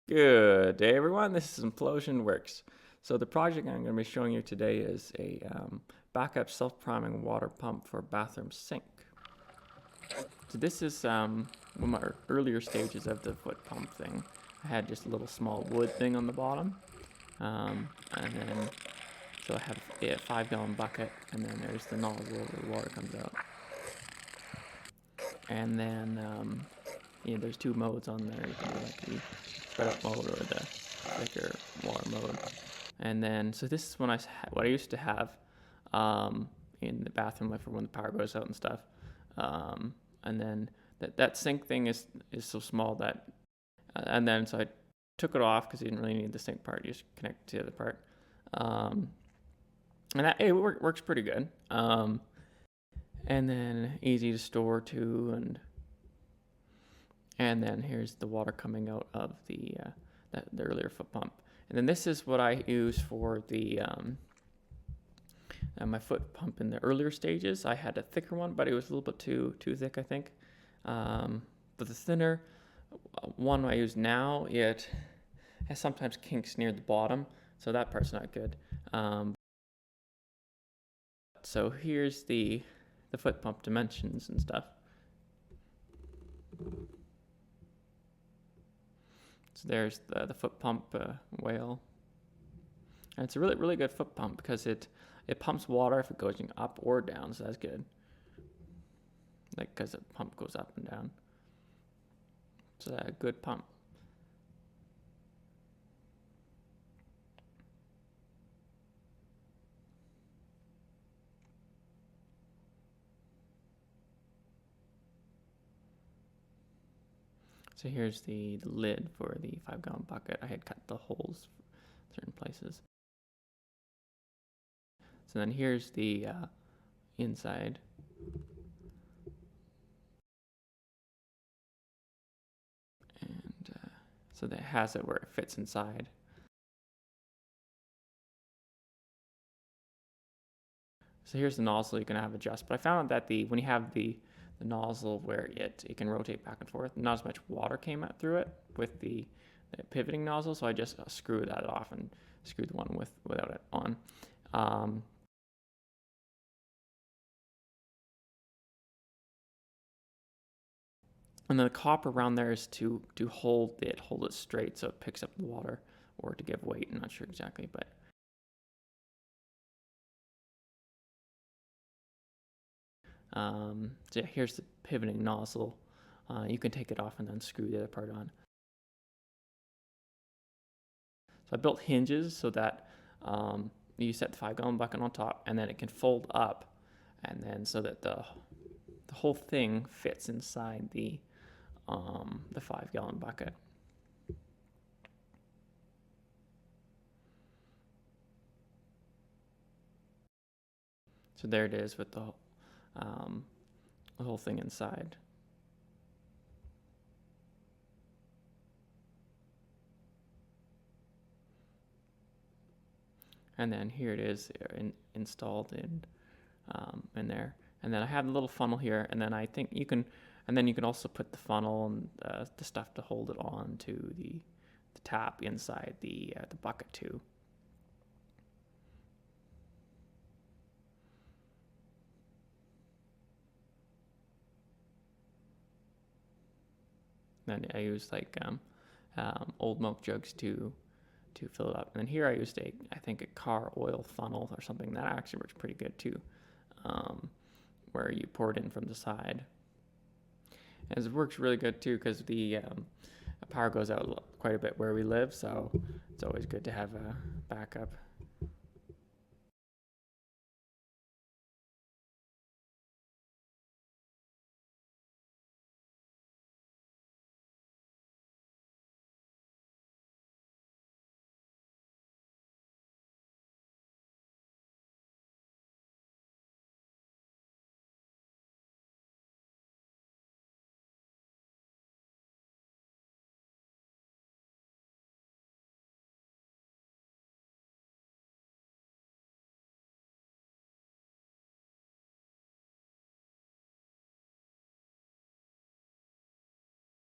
Good day, everyone. This is Implosion Works. So the project I'm going to be showing you today is a backup self-priming water pump for bathroom sink. So this is one of my earlier stages of the foot pump thing. I had just a little small wood thing on the bottom, and then so I have a 5-gallon bucket, and then there's the nozzle where the water comes out, and then there's two modes on there. You can do like the spread out mode or the thicker water mode. And then, so this is what I used to have in the bathroom, like for when the power goes out and stuff. And then that sink thing is so small that, and then so I took it off because you didn't really need the sink part. You just connect it to the other part. And it works pretty good. And then easy to store too, and then here's the water coming out of the earlier foot pump. And then this is what I use for the my foot pump in the earlier stages. I had a thicker one, but it was a little bit too thick, I think. But the thinner one I use now, it has sometimes kinks near the bottom, so that part's not good. So here's the foot pump dimensions and stuff. So there's the foot pump whale. And it's a really good foot pump because it pumps water if it goes up or down, so that's good. Like, because the pump goes up and down. So that's a good pump. So here's the lid for the 5-gallon bucket. I had cut the holes certain places. So then here's the inside. And so that has it where it fits inside. So here's the nozzle you can have adjust. But I found that when you have the nozzle where it can rotate back and forth, not as much water came out through it with the pivoting nozzle. So I just screwed that off and screwed the one without it on. And then the copper around there is to hold it straight so it picks up the water, or to give weight. I'm not sure exactly, but so yeah, here's the pivoting nozzle. You can take it off and then screw the other part on. So I built hinges so that you set the 5-gallon bucket on top, and then it can fold up, and then so that the whole thing fits inside the 5-gallon bucket. So there it is with the whole thing inside. And then here it is installed in there. And then I have a little funnel here, and then I think you can also put the funnel and the stuff to hold it on to the tap inside the bucket too. Then I use like old milk jugs to fill it up. And then here I used I think a car oil funnel or something that actually works pretty good too, where you pour it in from the side. And it works really good too because the power goes out quite a bit where we live, so it's always good to have a backup.